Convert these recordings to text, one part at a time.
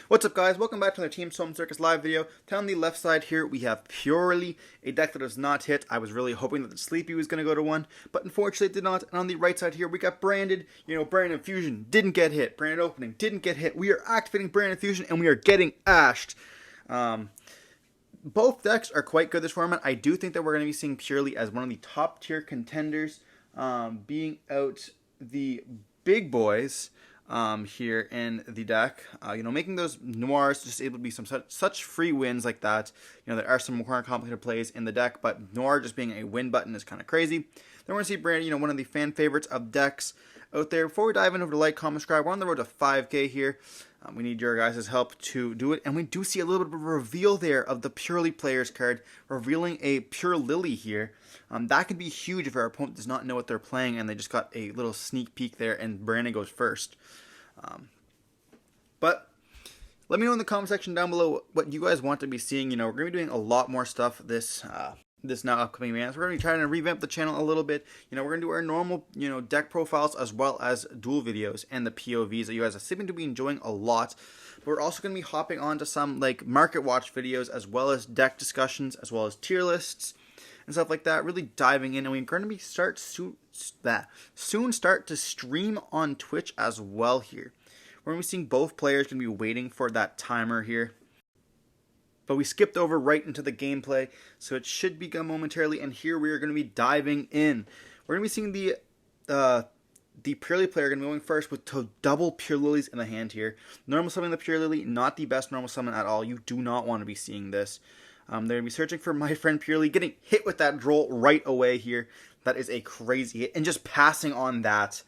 What's up, guys? Welcome back to another Team Solemn Circus live video. On the left side here, we have Purrely, a deck that does not hit. I was really hoping that the Sleepy was going to go to 1, but unfortunately it did not. And on the right side here, we got Branded. Branded Fusion didn't get hit. Branded Opening didn't get hit. We are activating Branded Fusion, and we are getting ashed. Both decks are quite good this format. I do think that we're going to be seeing Purrely as one of the top tier contenders, being out the big boys here in the deck. Making those noirs just able to be some such free wins like that. There are some more complicated plays in the deck, but noir just being a win button is kind of crazy. Then we're going to see Brandon, one of the fan favorites of decks out there. Before we dive in, over to like, comment, subscribe. We're on the road to 5K here. We need your guys' help to do it. And we do see a little bit of a reveal there of the Purrely players card, revealing a Purrely here. That could be huge if our opponent does not know what they're playing and they just got a little sneak peek there and Brandon goes first. But let me know in the comment section down below what you guys want to be seeing. We're going to be doing a lot more stuff this now upcoming events. We're going to be trying to revamp the channel a little bit. We're going to do our normal, deck profiles as well as duel videos and the POVs that you guys are seeming to be enjoying a lot. But we're also going to be hopping on to some market watch videos as well as deck discussions as well as tier lists and stuff like that. Really diving in, and we're going to be soon start to stream on Twitch as well here. We're going to be seeing both players going to be waiting for that timer here. But we skipped over right into the gameplay, so it should begin momentarily. And here we are going to be diving in. We're going to be seeing the Purrely player going to be going first with double Purrelys in the hand here. Normal summon the Purrely, not the best normal summon at all. You do not want to be seeing this. They're going to be searching for my friend Purrely, getting hit with that droll right away here. That is a crazy hit, and just passing on that.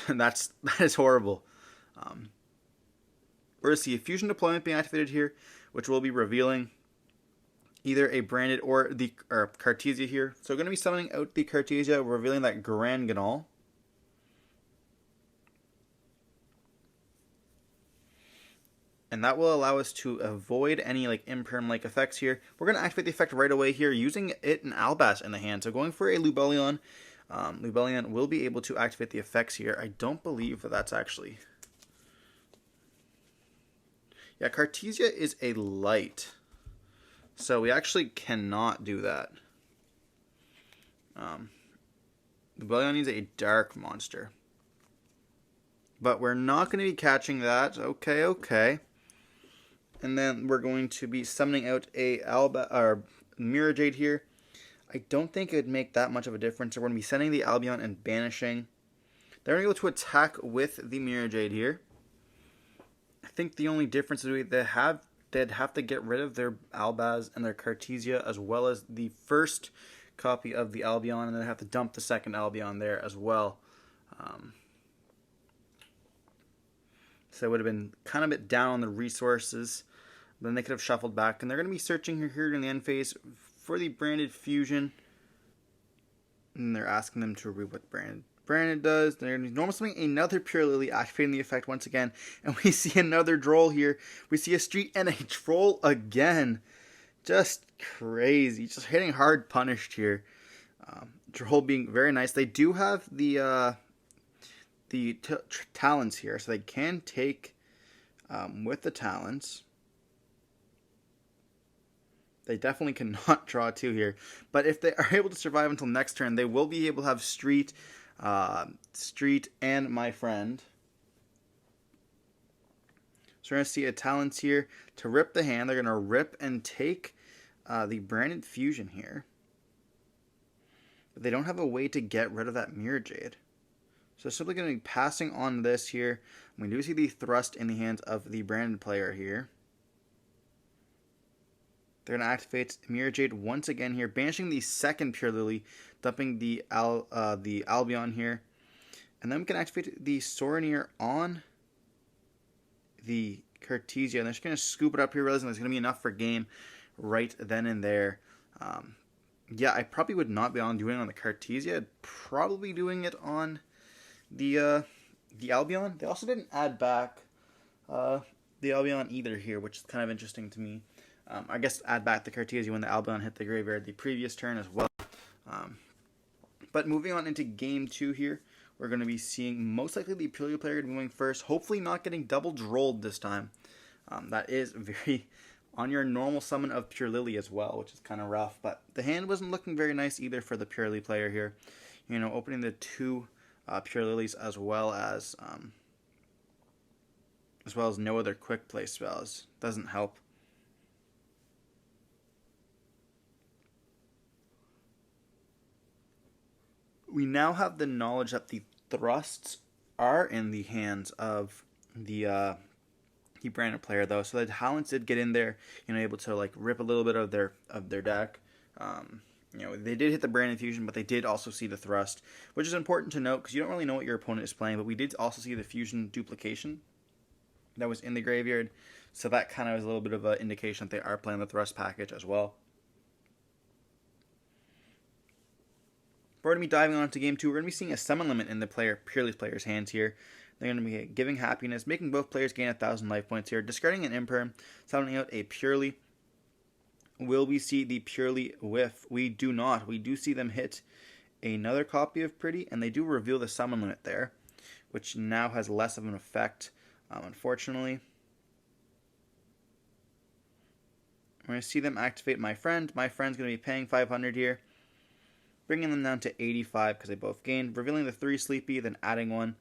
that is horrible. We're going to see a fusion deployment being activated here, which will be revealing either a Branded or the Cartesia here. So we're going to be summoning out the Cartesia, revealing that Grand Ganal. And that will allow us to avoid any imperm-like effects here. We're going to activate the effect right away here, using it and Albas in the hand. So going for a Lubellion. Lubellion will be able to activate the effects here. I don't believe that that's actually... Yeah, Cartesia is a light, so we actually cannot do that. Lubellion needs a dark monster, but we're not going to be catching that. Okay. And then we're going to be summoning out a Mirror Jade here. I don't think it would make that much of a difference. So we're going to be sending the Albion and banishing. They're going to be able to attack with the Mirror Jade here. I think the only difference is they'd have to get rid of their Albaz and their Cartesia, as well as the first copy of the Albion, and then have to dump the second Albion there as well. So it would have been kind of a bit down on the resources. Then they could have shuffled back, and they're going to be searching here in the end phase for the Branded Fusion. And they're asking them to read what Branded does. They're normal summoning another Purrely, activating the effect once again. And we see another droll here. We see a street and a troll again. Just crazy. Just hitting hard punished here. Droll being very nice. They do have the talents here, so they can take with the talents. They definitely cannot draw 2 here. But if they are able to survive until next turn, they will be able to have Street and my friend. So we're going to see a talents here to rip the hand. They're going to rip and take the Branded Fusion here. But they don't have a way to get rid of that Mirror Jade. So they're simply going to be passing on this here. We do see the thrust in the hands of the Branded player here. They're going to activate Mirror Jade once again here, banishing the second Purrely, dumping the Albion here. And then we can activate the Sorenir on the Cartesia. And they're just going to scoop it up here, realizing there's going to be enough for game right then and there. Yeah, I probably would not be doing it on the Cartesia. I'd probably doing it on the Albion. They also didn't add back the Albion either here, which is kind of interesting to me. I guess add back the Cartesia when the Albion hit the graveyard the previous turn as well. But moving on into game 2 here, we're going to be seeing most likely the Purrely player going first, hopefully not getting double drolled this time. That is very on your normal summon of Purrely as well, which is kind of rough. But the hand wasn't looking very nice either for the Purrely player here. You know, opening the two Purrelys as well as no other quick play spells doesn't help. We now have the knowledge that the thrusts are in the hands of the branded player, though, so the talents did get in there, you know, able to like rip a little bit of their deck. You know, they did hit the branded fusion, but they did also see the thrust, which is important to note because you don't really know what your opponent is playing. But we did also see the fusion duplication that was in the graveyard, so that kind of is a little bit of an indication that they are playing the thrust package as well. We're going to be diving on to game 2. We're going to be seeing a summon limit in the Purrely player's hands here. They're going to be giving happiness, making both players gain 1,000 life points here, discarding an imperm, summoning out a Purrely. Will we see the Purrely whiff? We do not. We do see them hit another copy of Pretty, and they do reveal the summon limit there, which now has less of an effect, unfortunately. We're going to see them activate My Friend. My Friend's going to be paying 500 here, bringing them down to 85 because they both gained, revealing the 3 Sleepy, then adding 1.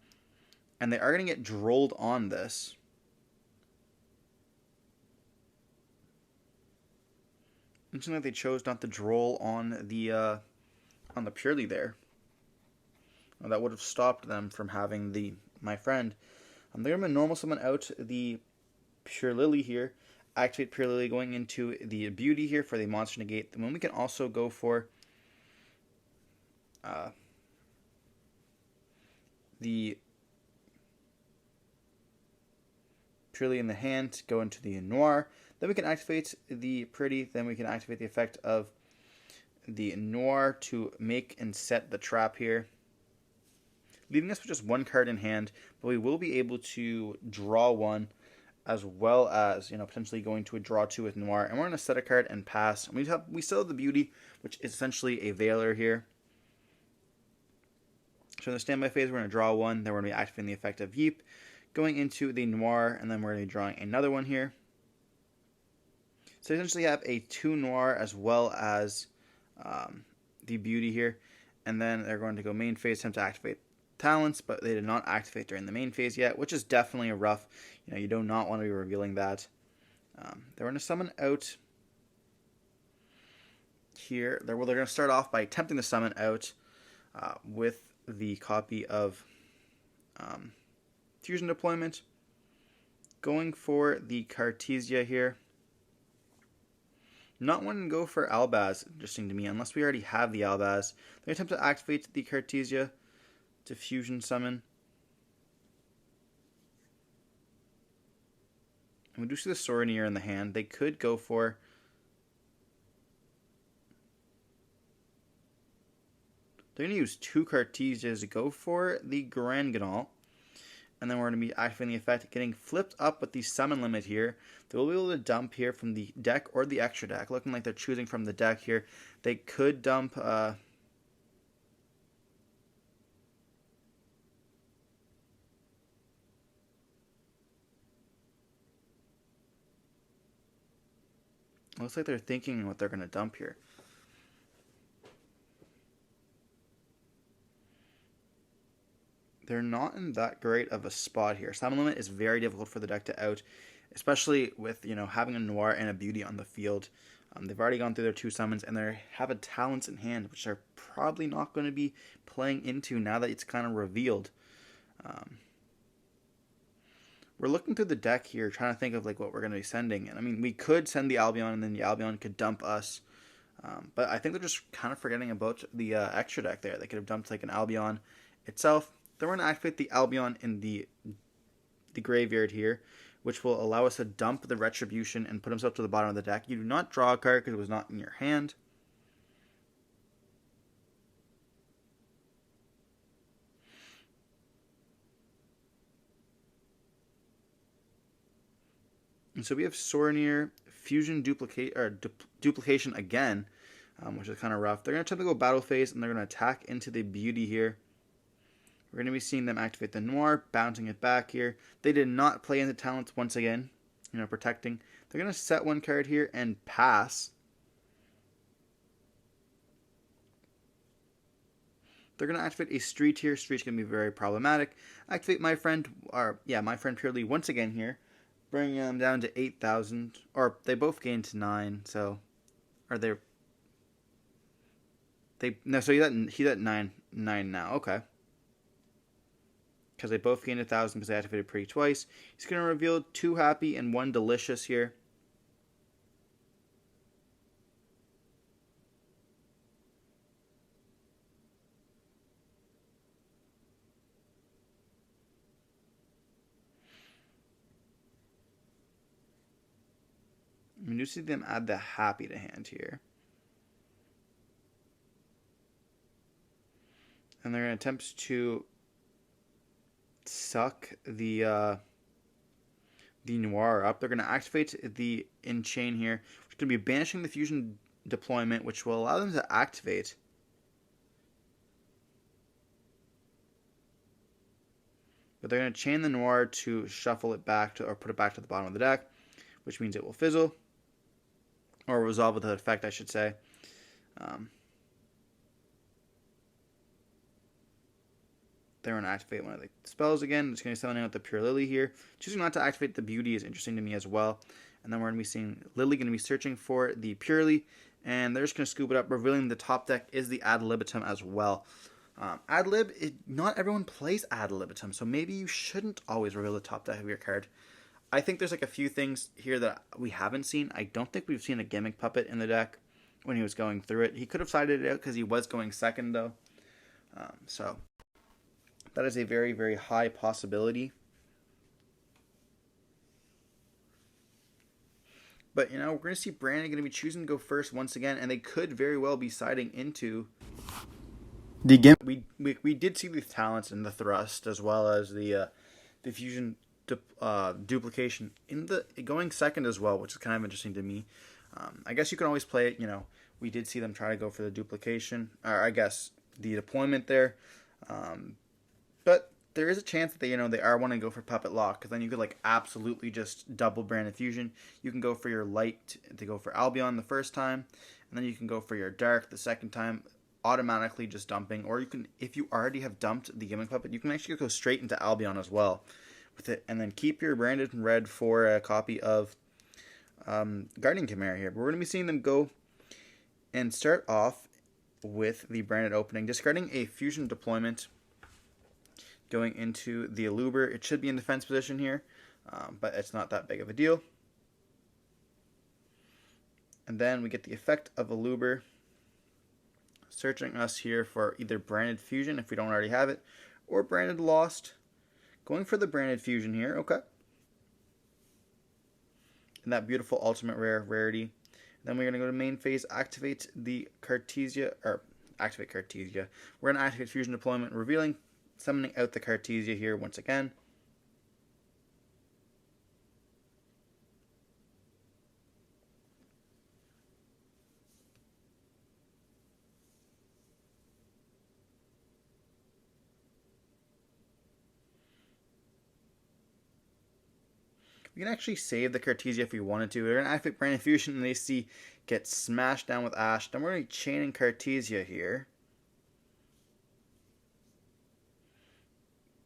And they are going to get drolled on this. Interesting that they chose not to droll on the Purrely there. Well, that would have stopped them from having the My Friend. They're going to normal summon out the Purrely here. Activate Purrely going into the Beauty here for the monster negate. Then we can also go for the Purrely in the hand, go into the Noir. Then we can activate the Pretty. Then we can activate the effect of the Noir to make and set the trap here, leaving us with just 1 card in hand. But we will be able to draw 1, as well as, you know, potentially going to a draw 2 with Noir. And we're going to set a card and pass. And we still have the Beauty, which is essentially a Veiler here. So in the standby phase, we're going to draw 1. Then we're going to be activating the effect of Yeep, going into the Noir, and then we're going to be drawing another one here. So essentially have a 2 Noir as well as the Beauty here. And then they're going to go main phase, attempt to activate talents, but they did not activate during the main phase yet, which is definitely a rough. You know, you do not want to be revealing that. They're going to summon out here. They're going to start off by attempting to summon out with the copy of Fusion Deployment. Going for the Cartesia here. Not wanting to go for Albaz, interesting to me, unless we already have the Albaz. They attempt to activate the Cartesia to Fusion Summon. And we do see the Sorinier in the hand. They could go for they're going to use 2 Cartesias to go for the Grand Ganal. And then we're going to be activating the effect, getting flipped up with the summon limit here. They will be able to dump here from the deck or the extra deck. Looking like they're choosing from the deck here. They could dump looks like they're thinking what they're going to dump here. They're not in that great of a spot here. Summon limit is very difficult for the deck to out, especially with, you know, having a Noir and a Beauty on the field. They've already gone through their 2 summons, and they have a Talents in hand, which they're probably not going to be playing into now that it's kind of revealed. We're looking through the deck here, trying to think of like what we're going to be sending. And I mean, we could send the Albion, and then the Albion could dump us. But I think they're just kind of forgetting about the extra deck there. They could have dumped like an Albion itself. Then we're going to activate the Albion in the graveyard here, which will allow us to dump the Retribution and put himself to the bottom of the deck. You do not draw a card because it was not in your hand. And so we have Sorinier, Fusion Duplication again, which is kind of rough. They're going to attempt to go battle phase, and they're going to attack into the Beauty here. We're going to be seeing them activate the Noir, bouncing it back here. They did not play into Talents once again. protecting. They're going to set one card here and pass. They're going to activate a Street here. Street's going to be very problematic. Activate my friend Purrely once again here. Bring them down to 8,000. Or they both gain to 9, so... So he's at 9 now, okay. Because they both gained 1,000 because they activated pretty twice. He's going to reveal 2 happy and 1 delicious here. I do see them add the happy to hand here. And they're going to attempt to suck the Noir up. They're going to activate the Enchain here, which is going to be banishing the fusion deployment, which will allow them to activate. But they're going to chain the Noir to shuffle it back to, or put it back to the bottom of the deck, which means it will fizzle. Or resolve with the effect, I should say. They're going to activate one of the spells again. It's going to be summoning out the Purrely here. Choosing not to activate the Beauty is interesting to me as well. And then we're going to be seeing Lily going to be searching for the Purrely. And they're just going to scoop it up, revealing the top deck is the Ad Libitum as well. Ad Lib, not everyone plays Ad Libitum, so maybe you shouldn't always reveal the top deck of your card. I think there's like a few things here that we haven't seen. I don't think we've seen a Gimmick Puppet in the deck when he was going through it. He could have sided it out because he was going second, though. So that is a very, very high possibility. But, we're going to see Brandon going to be choosing to go first once again, and they could very well be siding into the Gimmick. We did see the talents and the thrust, as well as the fusion duplication in the going second as well, which is kind of interesting to me. I guess you can always play it. We did see them try to go for the duplication, or I guess the deployment there. But there is a chance that they are wanting to go for Puppet Lock, because then you could absolutely just double Branded Fusion. You can go for your light to go for Albion the first time, and then you can go for your dark the second time, automatically just dumping. Or you can, if you already have dumped the Gimmick Puppet, you can actually go straight into Albion as well with it, and then keep your Branded red for a copy of Guardian Chimera here. But we're going to be seeing them go and start off with the Branded opening, discarding a fusion deployment, going into the Aluber. It should be in defense position here, but it's not that big of a deal. And then we get the effect of Aluber, searching us here for either Branded Fusion if we don't already have it, or Branded Lost. Going for the Branded Fusion here, okay. And that beautiful ultimate rarity. Then we're going to go to main phase, activate the Cartesia, or activate Cartesia. We're going to activate Fusion Deployment, revealing, summoning out the Cartesia here once again. We can actually save the Cartesia if we wanted to. We're going to activate Branded Fusion, and they see get smashed down with Ash. Then we're going to be chaining Cartesia here.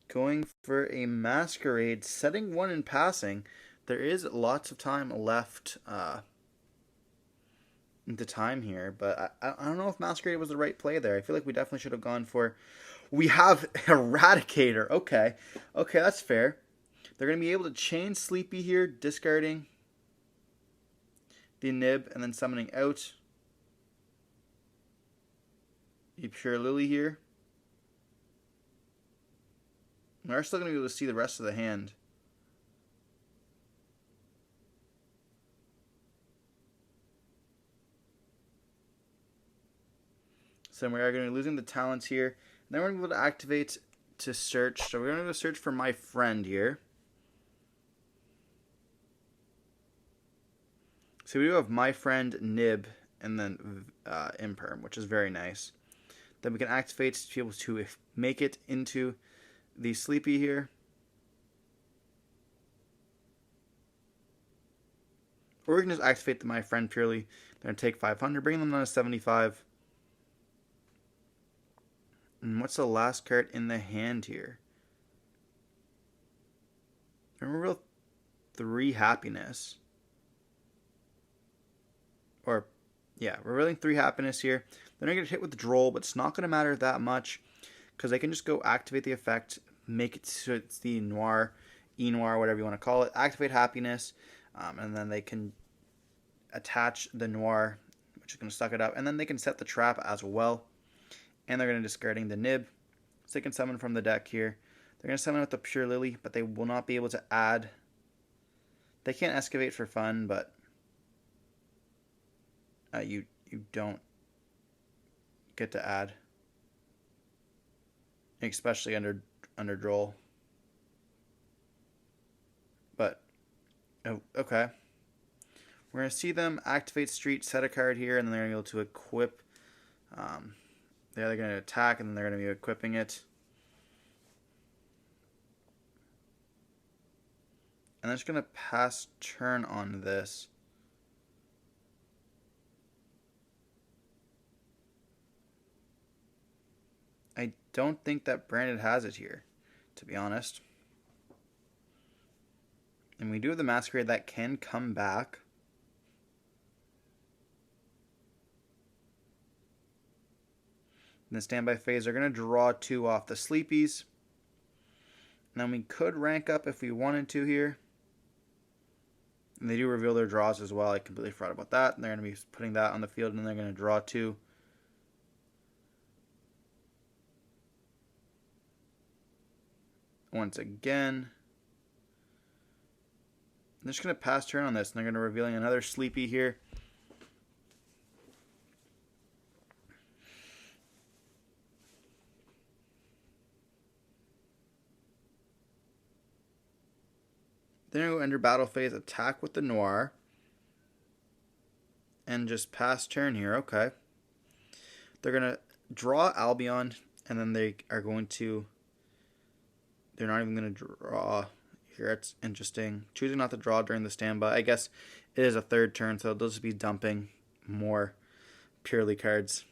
Going for a Masquerade, setting one and passing. There is lots of time left into time here, but I don't know if Masquerade was the right play there. I feel like we definitely should have gone for... We have Eradicator. Okay, that's fair. They're going to be able to chain Sleepy here, discarding the Nib and then summoning out the Purrely here. We're still going to be able to see the rest of the hand. So we are going to be losing the talents here. And then we're going to be able to activate to search. So we're going to go search for my friend here. So we do have my friend, Nib, and then Imperm, which is very nice. Then we can activate to be able to make it into the Sleepy here. Or we can just activate my friend Purrely. They're going to take 500, bring them down to 75. And what's the last card in the hand here? Reveal 3 happiness. Or, yeah, we're revealing 3 happiness here. They're going to get hit with the Droll, but it's not going to matter that much because they can just go activate the effect, make it so it's the Noir, E-Noir, whatever you want to call it, activate happiness, and then they can attach the Noir, which is going to suck it up, and then they can set the trap as well. And they're going to discarding the Nib, so they can summon from the deck here. They're going to summon with the Purrely, but they will not be able to add. They can't excavate for fun, but you don't get to add, especially under Droll. But oh, okay, we're gonna see them activate Street, set a card here, and then they're gonna be able to equip. They're gonna attack, and then they're gonna be equipping it. And they're just gonna pass turn on this. I don't think that Branded has it here, to be honest. And we do have the Masquerade that can come back. In the standby phase, they're going to draw 2 off the Sleepies. And then we could rank up if we wanted to here. And they do reveal their draws as well. I completely forgot about that. And they're going to be putting that on the field, and they're going to draw 2. Once again. I'm just going to pass turn on this, and they're going to revealing another Sleepy here. Then we go enter battle phase, attack with the Noir, and just pass turn here. Okay. They're going to draw Albion, and then they are going to... They're not even going to draw here. It's interesting. Choosing not to draw during the standby. I guess it is a 3rd turn, so they'll just be dumping more Purrely cards.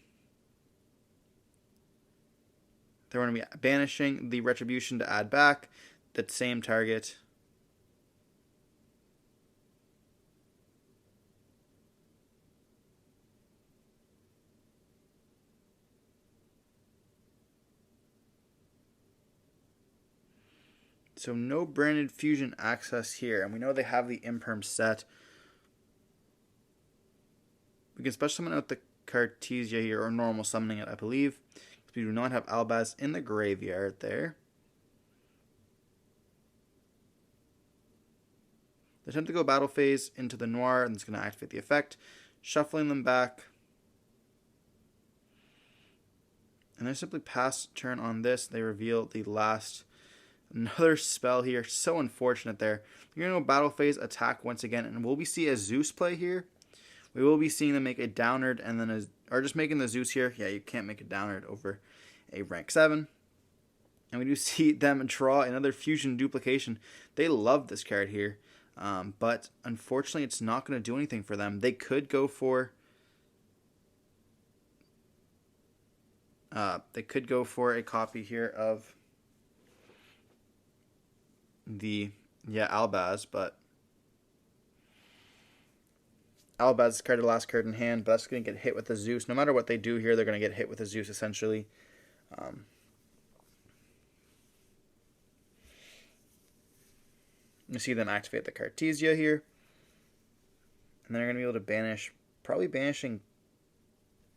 They're going to be banishing the Retribution to add back that same target. So no branded fusion access here. And we know they have the Imperm set. We can special summon out the Cartesia here, or normal summoning it, I believe. Because we do not have Albaz in the graveyard there. They attempt to go battle phase into the Noir, and it's going to activate the effect. Shuffling them back. And they simply pass turn on this. They reveal the last... Another spell here. So unfortunate there. You're going to go battle phase, attack once again. And will we see a Zeus play here? We will be seeing them make a downward and then or just making the Zeus here. Yeah, you can't make a downward over a rank 7. And we do see them draw another fusion duplication. They love this card here. But unfortunately, it's not going to do anything for them. They could go for... a copy here of... the Albaz, but Albaz is the last card in hand, but that's going to get hit with the Zeus. No matter what they do here, they're going to get hit with the Zeus essentially. You see them activate the Cartesia here, and they're going to be able to banish, probably banishing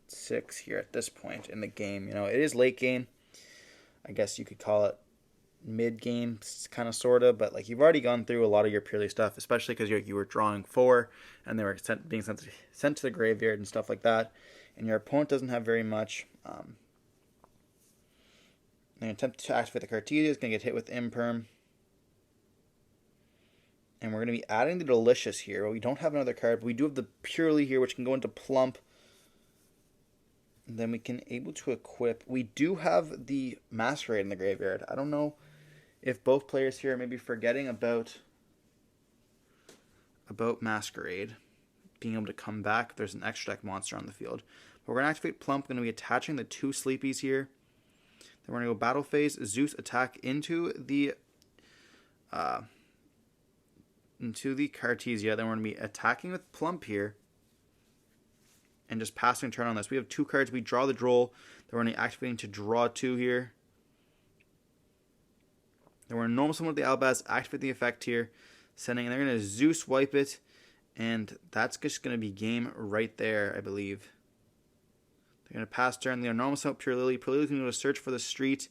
6 here at this point in the game. You know, it is late game. I guess you could call it mid-game, kind of, sort of, but like you've already gone through a lot of your Purrely stuff, especially because you were drawing 4 and they were being sent to the graveyard and stuff like that, and your opponent doesn't have very much. They attempt to activate the Cartesia, is going to get hit with Imperm, and we're going to be adding the Delicious here. Well, we don't have another card, but we do have the Purrely here, which can go into Plump. And then we can able to equip. We do have the Masquerade in the graveyard. I don't know if both players here may be forgetting about about Masquerade being able to come back if there's an extra deck monster on the field. But we're going to activate Plump. We're going to be attaching the 2 Sleepies here. Then we're going to go Battle Phase, Zeus attack into the Cartesia. Then we're going to be attacking with Plump here and just passing turn on this. We have 2 cards. We draw the Droll. Then we're going to be activating to draw 2 here. Then we're going to normal summon with the Albaz, activate the effect here, sending, and they're going to Zeus wipe it, and that's just going to be game right there, I believe. They're going to pass turn. They're normal summon Purrely. Purrely's going to go search for the street.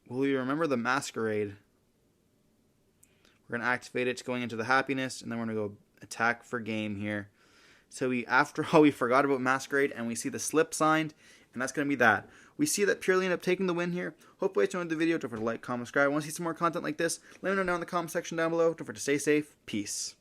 Will we remember the Masquerade? We're going to activate it, going into the Happiness, and then we're going to go attack for game here. So after all, we forgot about Masquerade, and we see the slip signed, and that's going to be that. We see that Purrely end up taking the win here. Hopefully you enjoyed the video. Don't forget to like, comment, subscribe. Want to see some more content like this? Let me know down in the comment section down below. Don't forget to stay safe. Peace.